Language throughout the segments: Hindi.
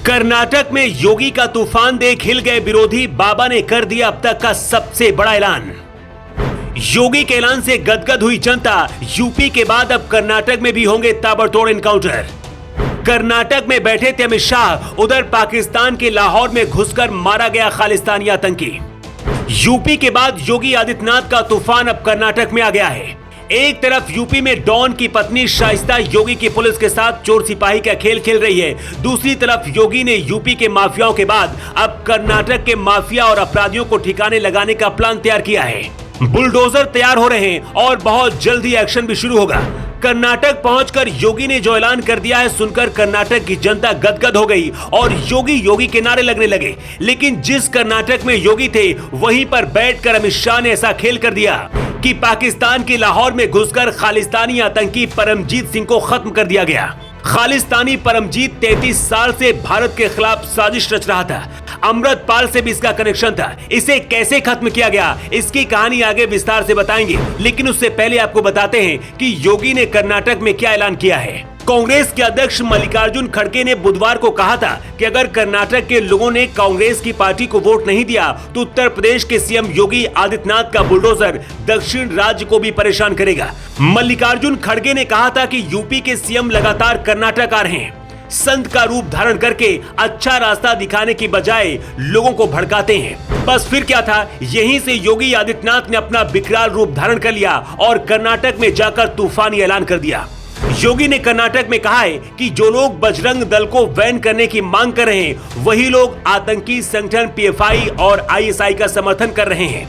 कर्नाटक में योगी का तूफान देख हिल गए विरोधी, बाबा ने कर दिया अब तक का सबसे बड़ा ऐलान। योगी के ऐलान से गदगद हुई जनता, यूपी के बाद अब कर्नाटक में भी होंगे ताबड़तोड़ एनकाउंटर। कर्नाटक में बैठे थे अमित शाह, उधर पाकिस्तान के लाहौर में घुसकर मारा गया खालिस्तानी आतंकी। यूपी के बाद योगी आदित्यनाथ का तूफान अब कर्नाटक में आ गया है। एक तरफ यूपी में डॉन की पत्नी शाइस्ता योगी की पुलिस के साथ चोर सिपाही का खेल खेल रही है, दूसरी तरफ योगी ने यूपी के माफियाओं के बाद अब कर्नाटक के माफिया और अपराधियों को ठिकाने लगाने का प्लान तैयार किया है। बुलडोजर तैयार हो रहे हैं और बहुत जल्दी एक्शन भी शुरू होगा। कर्नाटक पहुंचकर योगी ने जो ऐलान कर दिया है सुनकर कर्नाटक की जनता गदगद हो गई और योगी योगी के नारे लगने लगे। लेकिन जिस कर्नाटक में योगी थे वहीं पर बैठकर अमित शाह ने ऐसा खेल कर दिया कि पाकिस्तान के लाहौर में घुसकर खालिस्तानी आतंकी परमजीत सिंह को खत्म कर दिया गया। खालिस्तानी परमजीत 33 साल से भारत के खिलाफ साजिश रच रहा था। अमृतपाल से भी इसका कनेक्शन था। इसे कैसे खत्म किया गया, इसकी कहानी आगे विस्तार से बताएंगे, लेकिन उससे पहले आपको बताते हैं कि योगी ने कर्नाटक में क्या ऐलान किया है। कांग्रेस के अध्यक्ष मल्लिकार्जुन खड़गे ने बुधवार को कहा था कि अगर कर्नाटक के लोगों ने कांग्रेस की पार्टी को वोट नहीं दिया तो उत्तर प्रदेश के सीएम योगी आदित्यनाथ का बुलडोजर दक्षिण राज्य को भी परेशान करेगा। मल्लिकार्जुन खड़गे ने कहा था कि यूपी के सीएम लगातार कर्नाटक आ रहे हैं, संत का रूप धारण करके अच्छा रास्ता दिखाने की बजाय लोगों को भड़काते हैं। बस फिर क्या था, यहीं से योगी आदित्यनाथ ने अपना विकराल रूप धारण कर लिया और कर्नाटक में जाकर तूफानी ऐलान कर दिया। योगी ने कर्नाटक में कहा है कि जो लोग बजरंग दल को बैन करने की मांग कर रहे हैं वही लोग आतंकी संगठन पीएफआई और आईएसआई का समर्थन कर रहे हैं।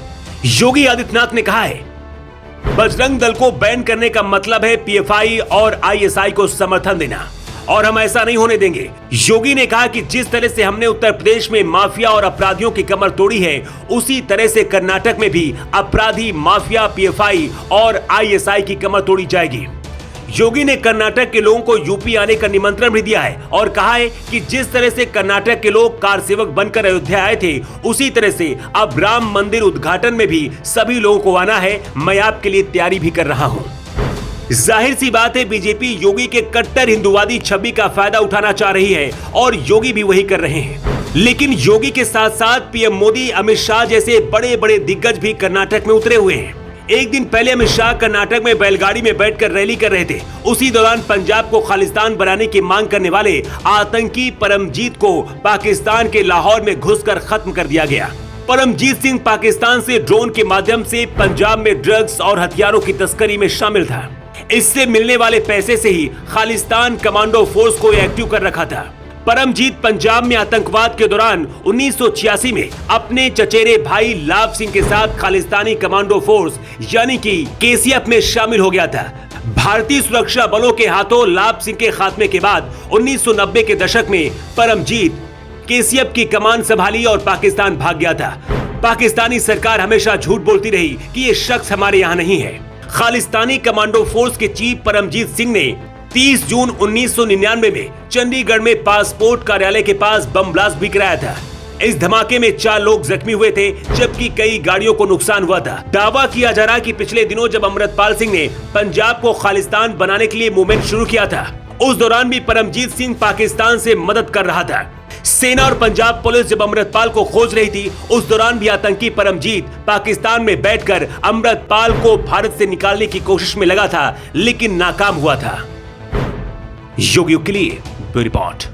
योगी आदित्यनाथ ने कहा है बजरंग दल को बैन करने का मतलब है पीएफआई और आईएसआई को समर्थन देना और हम ऐसा नहीं होने देंगे। योगी ने कहा कि जिस तरह से हमने उत्तर प्रदेश में माफिया और अपराधियों की कमर तोड़ी है उसी तरह से कर्नाटक में भी अपराधी माफिया पीएफआई और आईएसआई की कमर तोड़ी जाएगी। योगी ने कर्नाटक के लोगों को यूपी आने का निमंत्रण भी दिया है और कहा है कि जिस तरह से कर्नाटक के लोग कार सेवक बनकर अयोध्या आए थे उसी तरह से अब राम मंदिर उद्घाटन में भी सभी लोगों को आना है। मैं आपके लिए तैयारी भी कर रहा हूँ। जाहिर सी बात है बीजेपी योगी के कट्टर हिंदुवादी छवि का फायदा उठाना चाह रही है और योगी भी वही कर रहे हैं। लेकिन योगी के साथ साथ पीएम मोदी, अमित शाह जैसे बड़े बड़े दिग्गज भी कर्नाटक में उतरे हुए हैं। एक दिन पहले अमित शाह कर्नाटक में बैलगाड़ी में बैठकर रैली कर रहे थे। उसी दौरान पंजाब को खालिस्तान बनाने की मांग करने वाले आतंकी परमजीत को पाकिस्तान के लाहौर में घुसकर खत्म कर दिया गया। परमजीत सिंह पाकिस्तान से ड्रोन के माध्यम से पंजाब में ड्रग्स और हथियारों की तस्करी में शामिल था। इससे मिलने वाले पैसे से ही खालिस्तान कमांडो फोर्स को एक्टिव कर रखा था। परमजीत पंजाब में आतंकवाद के दौरान 1986 में अपने चचेरे भाई लाभ सिंह के साथ खालिस्तानी कमांडो फोर्स यानी कि केसीएफ में शामिल हो गया था। भारतीय सुरक्षा बलों के हाथों लाभ सिंह के खात्मे के बाद 1990 के दशक में परमजीत केसीएफ की कमान संभाली और पाकिस्तान भाग गया था। पाकिस्तानी सरकार हमेशा झूठ बोलती रही कि ये शख्स हमारे यहाँ नहीं है। खालिस्तानी कमांडो फोर्स के चीफ परमजीत सिंह ने 30 जून 1999 में चंडीगढ़ में पासपोर्ट कार्यालय के पास बम ब्लास्ट भी कराया था। इस धमाके में 4 लोग जख्मी हुए थे जबकि कई गाड़ियों को नुकसान हुआ था। दावा किया जा रहा कि पिछले दिनों जब अमृतपाल सिंह ने पंजाब को खालिस्तान बनाने के लिए मूवमेंट शुरू किया था उस दौरान भी परमजीत सिंह पाकिस्तान से मदद कर रहा था। सेना और पंजाब पुलिस जब अमृतपाल को खोज रही थी उस दौरान भी आतंकी परमजीत पाकिस्तान में बैठकर अमृतपाल को भारत से निकालने की कोशिश में लगा था लेकिन नाकाम हुआ था। योगी के लिए रिपोर्ट।